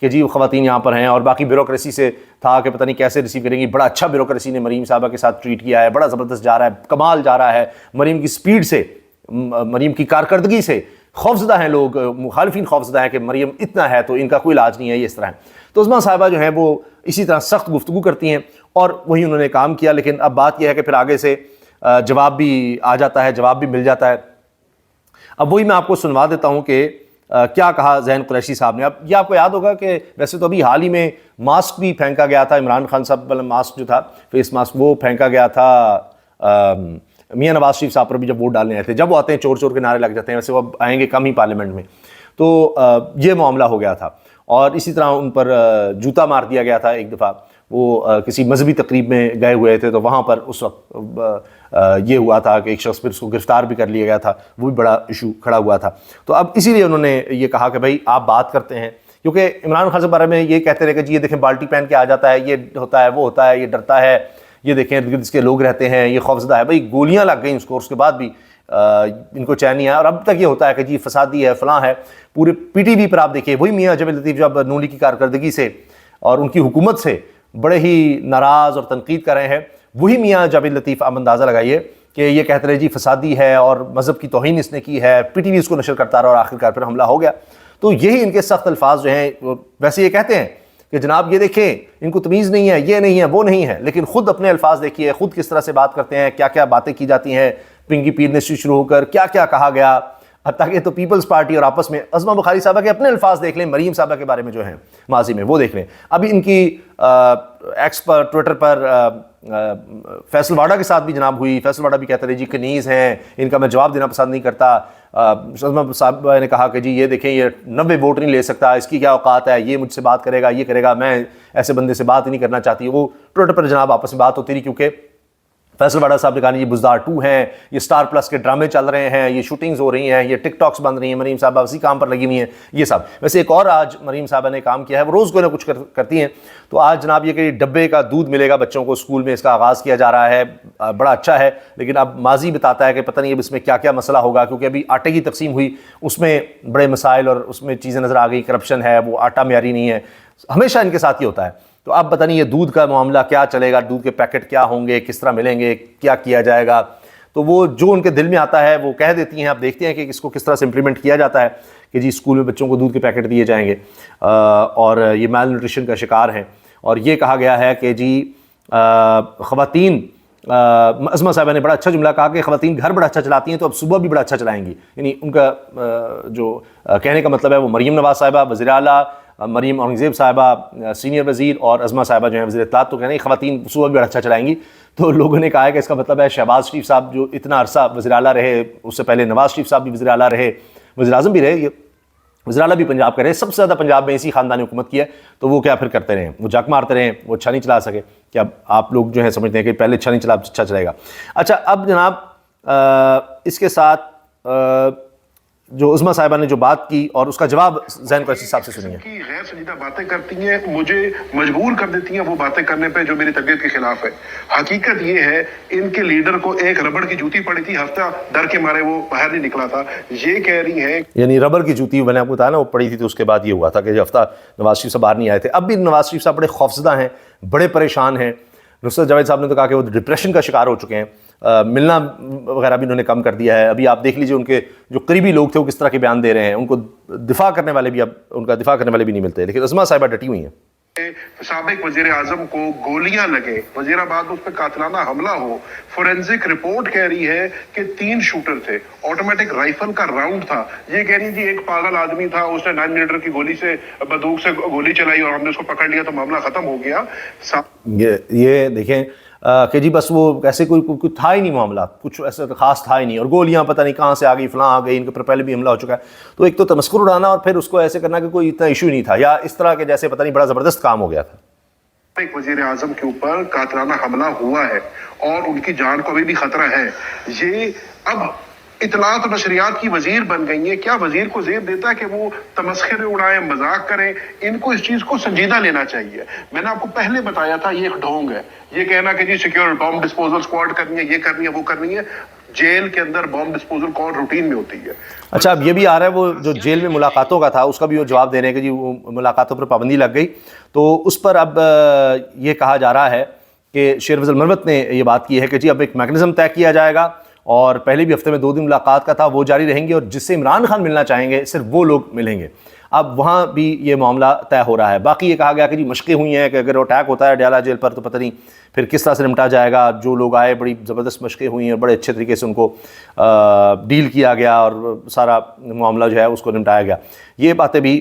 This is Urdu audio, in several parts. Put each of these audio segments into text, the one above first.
کہ جی وہ خواتین یہاں پر ہیں، اور باقی بیوروکریسی سے تھا کہ پتہ نہیں کیسے ریسیو کریں گی. بڑا اچھا بیوروکریسی نے مریم صاحبہ کے ساتھ ٹریٹ کیا ہے، بڑا زبردست جا رہا ہے، کمال جا رہا ہے. مریم کی سپیڈ سے، مریم کی کارکردگی سے خوفزدہ ہیں لوگ، مخالفین خوفزدہ ہیں کہ مریم اتنا ہے تو ان کا کوئی علاج نہیں ہے، یہ اس طرح ہے. تو عظمیٰ صاحبہ جو ہیں وہ اسی طرح سخت گفتگو کرتی ہیں اور وہی انہوں نے کام کیا. لیکن اب بات یہ ہے کہ پھر آگے سے جواب بھی آ جاتا ہے، جواب بھی مل جاتا ہے. اب وہی میں آپ کو سنوا دیتا ہوں کہ کیا کہا ذہین قریشی صاحب نے. اب یہ آپ کو یاد ہوگا کہ ویسے تو ابھی حال ہی میں ماسک بھی پھینکا گیا تھا، عمران خان صاحب والا ماسک جو تھا، فیس ماسک، وہ پھینکا گیا تھا میاں نواز شریف صاحب پر بھی جب ووٹ ڈالنے آئے تھے. جب وہ آتے ہیں چور چور کے نعرے لگ جاتے ہیں، ویسے وہ آئیں گے کم ہی پارلیمنٹ میں. تو یہ معاملہ ہو گیا تھا. اور اسی طرح ان پر جوتا مار دیا گیا تھا ایک دفعہ. وہ کسی مذہبی تقریب میں گئے ہوئے تھے تو وہاں پر اس وقت یہ ہوا تھا کہ ایک شخص پھر اس کو گرفتار بھی کر لیا گیا تھا. وہ بھی بڑا ایشو کھڑا ہوا تھا. تو اب اسی لیے انہوں نے یہ کہا کہ بھائی آپ بات کرتے ہیں، کیونکہ عمران خان کے بارے میں یہ کہتے رہے کہ جی یہ دیکھیں بالٹی پہن کے آ جاتا ہے، یہ ہوتا ہے، وہ ہوتا ہے، یہ ڈرتا ہے، یہ دیکھیں ارد گرد اس کے لوگ رہتے ہیں، یہ خوفزدہ ہے. بھائی گولیاں لگ گئیں اس کو، اس کے بعد بھی ان کو چین نہیں آیا. اور اب تک یہ ہوتا ہے کہ جی فسادی ہے، فلاں ہے. پورے پی ٹی وی پر آپ دیکھیے وہی میاں جاوید لطیف جب نون لیگ کی کارکردگی سے اور ان کی حکومت سے بڑے ہی ناراض اور تنقید کر رہے ہیں، وہی میاں جاوید لطیف آپ اندازہ لگائیے کہ یہ کہتے رہے جی فسادی ہے اور مذہب کی توہین اس نے کی ہے. پی ٹی وی اس کو نشر کرتا رہا اور آخرکار پھر حملہ ہو گیا. تو یہی ان کے سخت الفاظ جو ہیں. ویسے یہ کہتے ہیں کہ جناب یہ دیکھیں ان کو تمیز نہیں ہے، یہ نہیں ہے، وہ نہیں ہے، لیکن خود اپنے الفاظ دیکھیے، خود کس طرح سے بات کرتے ہیں، کیا کیا باتیں کی جاتی ہیں پنگی پیرنے سے شروع ہو کر کیا کیا کہا گیا. حتیٰ کہ تو پیپلز پارٹی اور آپس میں عظمیٰ بخاری صاحبہ کے اپنے الفاظ دیکھ لیں، مریم صاحبہ کے بارے میں جو ہیں ماضی میں وہ دیکھ لیں. ابھی ان کی ایکس پر ٹویٹر پر فیصل واڈا کے ساتھ بھی جناب ہوئی. فیصل واڈا بھی کہتے رہے جی کنیز ہیں، ان کا میں جواب دینا پسند نہیں کرتا. عظمیٰ صاحبہ نے کہا کہ جی یہ دیکھیں یہ 90 ووٹ نہیں لے سکتا، اس کی کیا اوقات ہے، یہ مجھ سے بات کرے گا، یہ کرے گا، میں ایسے بندے سے بات ہی نہیں کرنا چاہتی. وہ ٹویٹر پر جناب آپس میں بات ہوتی رہی، کیونکہ فیصل واڈا صاحب نے کہا یہ بزدار 2 ہیں، یہ سٹار پلس کے ڈرامے چل رہے ہیں، یہ شوٹنگز ہو رہی ہیں، یہ ٹک ٹاکس بن رہی ہیں، مریم صاحبہ اسی کام پر لگی ہوئی ہیں یہ سب. ویسے ایک اور آج مریم صاحبہ نے کام کیا ہے، وہ روز کوئی نہ کچھ کرتی ہیں. تو آج جناب یہ کہ ڈبے کا دودھ ملے گا بچوں کو اسکول میں، اس کا آغاز کیا جا رہا ہے. بڑا اچھا ہے، لیکن اب ماضی بتاتا ہے کہ پتہ نہیں اب اس میں کیا کیا مسئلہ ہوگا، کیونکہ ابھی آٹے کی تقسیم ہوئی، اس میں بڑے مسائل اور اس میں چیزیں نظر آ گئی. کرپشن ہے، وہ آٹا معیاری نہیں ہے، ہمیشہ ان کے ساتھ ہی ہوتا ہے. تو اب پتہ نہیں یہ دودھ کا معاملہ کیا چلے گا، دودھ کے پیکٹ کیا ہوں گے، کس طرح ملیں گے، کیا کیا جائے گا. تو وہ جو ان کے دل میں آتا ہے وہ کہہ دیتی ہیں. اب دیکھتے ہیں کہ اس کو کس طرح سے امپلیمنٹ کیا جاتا ہے کہ جی اسکول میں بچوں کو دودھ کے پیکٹ دیے جائیں گے اور یہ میل نیوٹریشن کا شکار ہیں. اور یہ کہا گیا ہے کہ جی خواتین، عظمیٰ صاحبہ نے بڑا اچھا جملہ کہا کہ خواتین گھر بڑا اچھا چلاتی ہیں تو اب صبح بھی بڑا اچھا چلائیں گی. یعنی ان کا جو کہنے کا مطلب ہے وہ مریم نواز صاحبہ وزیر اعلیٰ، مریم اورنگزیب صاحبہ سینئر وزیر اور عظمیٰ صاحبہ جو ہیں وزیر اطلاعات، تو کہنا ہے خواتین صبح بھی بڑا اچھا چلائیں گی. تو لوگوں نے کہا ہے کہ اس کا مطلب ہے شہباز شریف صاحب جو اتنا عرصہ وزیر اعلیٰ رہے، اس سے پہلے نواز شریف صاحب بھی وزیر اعلیٰ رہے، وزیر اعظم بھی رہے، وزیر اعلیٰ بھی پنجاب کا رہے، سب سے زیادہ پنجاب میں اسی خاندان نے حکومت کی ہے. تو وہ کیا پھر کرتے رہے، وہ جاک مارتے رہے، وہ اچھا نہیں چلا سکے. کہ اب آپ لوگ جو ہیں سمجھتے ہیں کہ پہلے اچھا نہیں چلا، اب اچھا چلے گا. اچھا اب جناب اس کے ساتھ جو عظمیٰ صاحبہ نے جو بات کی اور اس کا جواب ذہین قریشی صاحب سے سنیے. غیر سنجیدہ باتیں کرتی ہیں، مجھے مجبور کر دیتی ہیں وہ باتیں کرنے پہ جو میری طبیعت کے خلاف ہے. حقیقت یہ ہے ان کے لیڈر کو ایک ربڑ کی جوتی پڑی تھی، ہفتہ ڈر کے مارے وہ باہر نہیں نکلا تھا. یہ کہہ رہی ہیں یعنی ربڑ کی جوتی میں نے آپ کو بتایا نا وہ پڑی تھی، تو اس کے بعد یہ ہوا تھا کہ ہفتہ نواز شریف صاحب باہر نہیں آئے تھے. اب بھی نواز شریف صاحب بڑے خوفزدہ ہیں، بڑے پریشان ہیں. نصرت جاوید صاحب نے تو کہا کہ وہ ڈپریشن کا شکار ہو چکے ہیں، ملنا وغیرہ بھی انہوں نے کم کر دیا ہے. ابھی آپ دیکھ لیجئے ان کے جو قریبی لوگ تھے وہ کس طرح کے بیان دے رہے ہیں، ان کو دفاع کرنے والے بھی اب ان کا دفاع کرنے والے بھی نہیں ملتے. لیکن عظمیٰ صاحبہ ڈٹی ہوئی ہیں. سابق وزیر اعظم کو گولیاں لگے، وزیر آباد میں اس پہ قاتلانہ حملہ ہو. فورینزک رپورٹ کہہ رہی ہے کہ 3 شوٹر تھے، آٹومیٹک رائفل کا راؤنڈ تھا. یہ کہہ رہی جی ایک پاگل آدمی تھا، اس نے 9 ملی میٹر کی گولی سے بندوق سے گولی چلائی اور ہم نے اس کو پکڑ لیا تو معاملہ ختم ہو گیا. یہ دیکھیں کہ جی بس وہ ایسے کوئی تھا ہی نہیں معاملہ، کچھ ایسا خاص تھا ہی نہیں، اور گولیاں پتہ نہیں کہاں سے آ گئی، فلاں آ گئی، ان کے پر پہلے بھی حملہ ہو چکا ہے. تو ایک تو تمسخر اڑانا اور پھر اس کو ایسے کرنا کہ کوئی اتنا ایشو نہیں تھا، یا اس طرح کے جیسے پتہ نہیں بڑا زبردست کام ہو گیا تھا. ایک وزیر اعظم کے اوپر قاتلانہ حملہ ہوا ہے اور ان کی جان کو ابھی بھی خطرہ ہے. یہ اب اطلاعات و نشریات کی وزیر بن گئی ہیں. کیا وزیر کو زیر دیتا ہے کہ وہ تمسخرے اڑائیں, مذاق کریں؟ ان کو اس چیز کو سنجیدہ لینا چاہیے. میں نے آپ کو پہلے بتایا تھا یہ ایک ڈھونگ ہے, یہ کہنا کہ جی سیکیور بام ڈسپوزل اسکواڈ کرنی ہے, یہ کرنی ہے, وہ کرنی ہے. جیل کے اندر بام ڈسپوزل کون روٹین میں ہوتی ہے. اچھا اب یہ بھی آ رہا ہے وہ جو جیل میں ملاقاتوں کا تھا اس کا بھی وہ جواب دے رہے ہیں کہ جی وہ ملاقاتوں پر پابندی لگ گئی. تو اس پر اب یہ کہا جا رہا ہے کہ شیر فضل مروت نے یہ بات کی ہے کہ جی اب ایک میکنزم طے کیا جائے گا, اور پہلے بھی ہفتے میں 2 دن ملاقات کا تھا وہ جاری رہیں گی, اور جس سے عمران خان ملنا چاہیں گے صرف وہ لوگ ملیں گے. اب وہاں بھی یہ معاملہ طے ہو رہا ہے. باقی یہ کہا گیا کہ جی مشقیں ہوئی ہیں کہ اگر وہ اٹیک ہوتا ہے اڈیالہ جیل پر تو پتہ نہیں پھر کس طرح سے نمٹا جائے گا. جو لوگ آئے بڑی زبردست مشقیں ہوئی ہیں, بڑے اچھے طریقے سے ان کو ڈیل کیا گیا اور سارا معاملہ جو ہے اس کو نمٹایا گیا. یہ باتیں بھی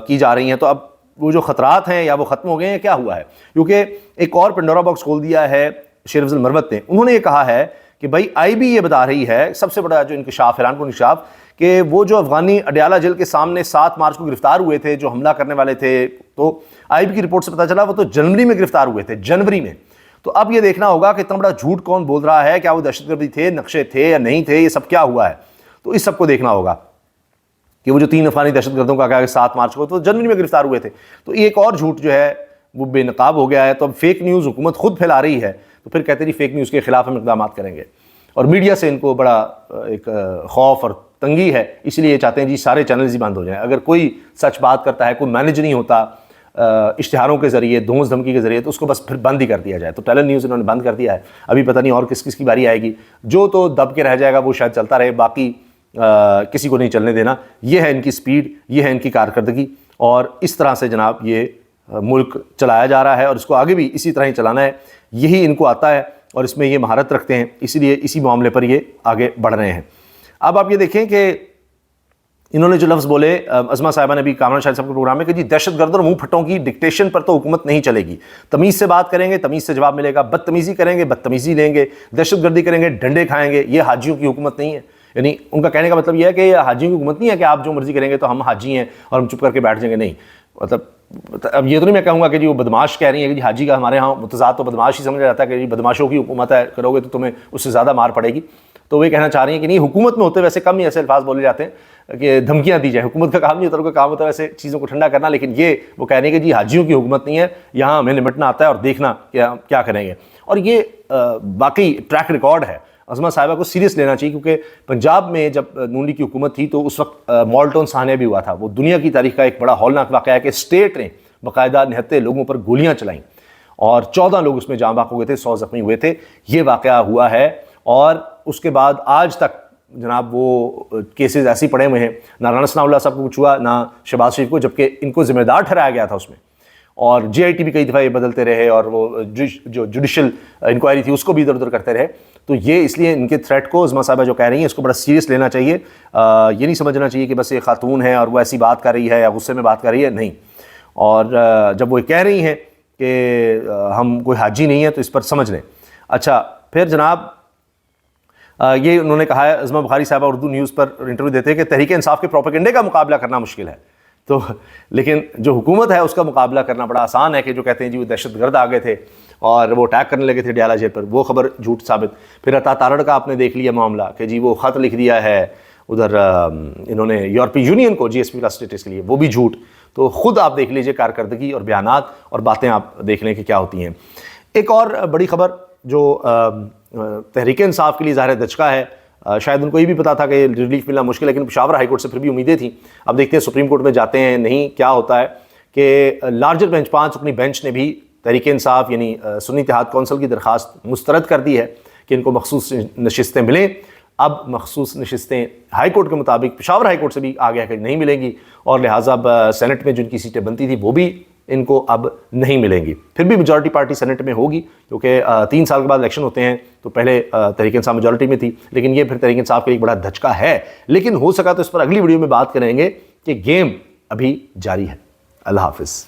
کی جا رہی ہیں. تو اب وہ جو خطرات ہیں یا وہ ختم ہو گئے ہیں, کیا ہوا ہے؟ کیونکہ ایک اور پنڈورا باکس کھول دیا ہے شیر فضل مروت نے. انہوں نے یہ کہا ہے کہ بھائی آئی بی یہ بتا رہی ہے, سب سے بڑا جو انکشاف ایران کو انکشاف, کہ وہ جو افغانی اڈیالہ جیل کے سامنے 7 مارچ کو گرفتار ہوئے تھے جو حملہ کرنے والے تھے, تو آئی بی کی رپورٹ سے پتہ چلا وہ تو جنوری میں گرفتار ہوئے تھے, جنوری میں. تو اب یہ دیکھنا ہوگا کہ اتنا بڑا جھوٹ کون بول رہا ہے, کیا وہ دہشت گردی تھے, نقشے تھے یا نہیں تھے, یہ سب کیا ہوا ہے. تو اس سب کو دیکھنا ہوگا کہ وہ جو 3 افغانی دہشت گردوں کا کہا کہ 7 مارچ کو تو جنوری میں گرفتار ہوئے تھے. تو ایک اور جھوٹ جو ہے وہ بے نقاب ہو گیا ہے. تو اب فیک نیوز حکومت خود پھیلا رہی ہے, تو پھر کہتے ہیں فیک نیوز کے خلاف ہم اقدامات کریں گے. اور میڈیا سے ان کو بڑا ایک خوف اور تنگی ہے, اس لیے یہ چاہتے ہیں جی سارے چینلز ہی بند ہو جائیں. اگر کوئی سچ بات کرتا ہے, کوئی مینیج نہیں ہوتا اشتہاروں کے ذریعے, دھونس دھمکی کے ذریعے, تو اس کو بس پھر بند ہی کر دیا جائے. تو ٹیلر نیوز انہوں نے بند کر دیا ہے. ابھی پتہ نہیں اور کس کس کی باری آئے گی. جو تو دب کے رہ جائے گا وہ شاید چلتا رہے, باقی کسی کو نہیں چلنے دینا. یہ ہے ان کی سپیڈ, یہ ہے ان کی کارکردگی, اور اس طرح سے جناب یہ ملک چلایا جا رہا ہے, اور اس کو آگے بھی اسی طرح ہی چلانا ہے. یہی ان کو آتا ہے اور اس میں یہ مہارت رکھتے ہیں, اسی لیے اسی معاملے پر یہ آگے بڑھ رہے ہیں. اب آپ یہ دیکھیں کہ انہوں نے جو لفظ بولے, عظمہ صاحبہ نے بھی کامران شاہد صاحب کے پروگرام میں, کہ جی دہشت گردوں اور منہ پھٹوں کی ڈکٹیشن پر تو حکومت نہیں چلے گی. تمیز سے بات کریں گے تمیز سے جواب ملے گا, بدتمیزی کریں گے بدتمیزی لیں گے, دہشت گردی کریں گے ڈنڈے کھائیں گے. یہ حاجیوں کی حکومت نہیں ہے. یعنی ان کا کہنے کا مطلب یہ ہے کہ یہ حاجیوں کی حکومت نہیں ہے کہ آپ جو مرضی کریں گے تو ہم حاجی ہیں اور ہم چپ کر کے بیٹھ جائیں گے. نہیں, مطلب اب یہ تو نہیں میں کہوں گا کہ جی وہ بدماش کہہ رہی ہیں کہ جی حاجی کا ہمارے ہاں متضاد تو بدماش ہی سمجھا جاتا ہے کہ جی بدماشوں کی حکومت ہے, کرو گے تو تمہیں اس سے زیادہ مار پڑے گی. تو وہ یہ کہنا چاہ رہی ہیں کہ نہیں, حکومت میں ہوتے ویسے کم ہی ایسے الفاظ بولے جاتے ہیں کہ دھمکیاں دی جائیں. حکومت کا کام نہیں ہوتا, ان کا کام ہوتا ہے ویسے چیزوں کو ٹھنڈا کرنا. لیکن یہ وہ کہہ رہی ہیں کہ جی حاجیوں کی حکومت نہیں ہے, یہاں ہمیں نمٹنا آتا ہے اور دیکھنا کیا کریں گے. اور یہ باقی ٹریک ریکارڈ ہے. عظمہ صاحبہ کو سیریس لینا چاہیے, کیونکہ پنجاب میں جب نون لیگ کی حکومت تھی تو اس وقت مالٹون سانحہ بھی ہوا تھا. وہ دنیا کی تاریخ کا ایک بڑا ہولناک واقعہ ہے کہ اسٹیٹ نے باقاعدہ 69 لوگوں پر گولیاں چلائیں اور 14 لوگ اس میں جاں بحق ہو گئے تھے, 100 زخمی ہوئے تھے. یہ واقعہ ہوا ہے, اور اس کے بعد آج تک جناب وہ کیسز ایسے پڑے ہوئے ہیں. نہ رانا ثناء اللہ صاحب کو کچھ ہوا, نہ شہباز شریف کو, جبکہ ان کو ذمہ دار ٹھہرایا گیا تھا اس میں. اور جے آئی ٹی بھی کئی دفعہ یہ بدلتے رہے, اور وہ جو جوڈیشل انکوائری تھی اس کو بھی ادھر ادھر کرتے رہے. تو یہ اس لیے ان کے تھریٹ کو عظمہ صاحبہ جو کہہ رہی ہیں اس کو بڑا سیریس لینا چاہیے. یہ نہیں سمجھنا چاہیے کہ بس یہ خاتون ہے اور وہ ایسی بات کر رہی ہے یا غصے میں بات کر رہی ہے, نہیں. اور جب وہ کہہ رہی ہیں کہ ہم کوئی حاجی نہیں ہے تو اس پر سمجھ لیں. اچھا پھر جناب یہ انہوں نے کہا ہے, عظمہ بخاری صاحبہ اردو نیوز پر انٹرویو دیتے ہیں کہ تحریک انصاف کے پروپیگنڈے کا مقابلہ کرنا مشکل ہے. تو لیکن جو حکومت ہے اس کا مقابلہ کرنا بڑا آسان ہے. کہ جو کہتے ہیں جی وہ دہشت گرد آ گئے تھے اور وہ اٹیک کرنے لگے تھے اڈیالہ جیل پر, وہ خبر جھوٹ ثابت. پھر عطا تارڑ کا آپ نے دیکھ لیا معاملہ کہ جی وہ خط لکھ دیا ہے ادھر انہوں نے یورپی یونین کو GSP کا اسٹیٹس کے لیے, وہ بھی جھوٹ. تو خود آپ دیکھ لیجئے کارکردگی اور بیانات اور باتیں آپ دیکھ لیں کہ کیا ہوتی ہیں. ایک اور بڑی خبر جو تحریک انصاف کے لیے ظاہر دھچکا ہے, شاید ان کو یہ بھی پتا تھا کہ ریلیف ملنا مشکل ہے, لیکن پشاور ہائی کورٹ سے پھر بھی امیدیں تھیں. اب دیکھتے ہیں سپریم کورٹ میں جاتے ہیں نہیں کیا ہوتا ہے. کہ لارجر بینچ 5 رکنی بینچ نے بھی تحریک انصاف یعنی سنی اتحاد کونسل کی درخواست مسترد کر دی ہے کہ ان کو مخصوص نشستیں ملیں. اب مخصوص نشستیں ہائی کورٹ کے مطابق پشاور ہائی کورٹ سے بھی آ گیا کہ نہیں ملیں گی, اور لہٰذا اب سینٹ میں جن کی سیٹیں بنتی تھیں وہ بھی ان کو اب نہیں ملیں گی. پھر بھی میجورٹی پارٹی سینٹ میں ہوگی, کیونکہ 3 سال کے بعد الیکشن ہوتے ہیں. تو پہلے تحریک انصاف میجورٹی میں تھی, لیکن یہ پھر تحریک انصاف کے لیے ایک بڑا دھچکا ہے. لیکن ہو سکا تو اس پر اگلی ویڈیو میں بات کریں گے کہ گیم ابھی جاری ہے. اللہ حافظ.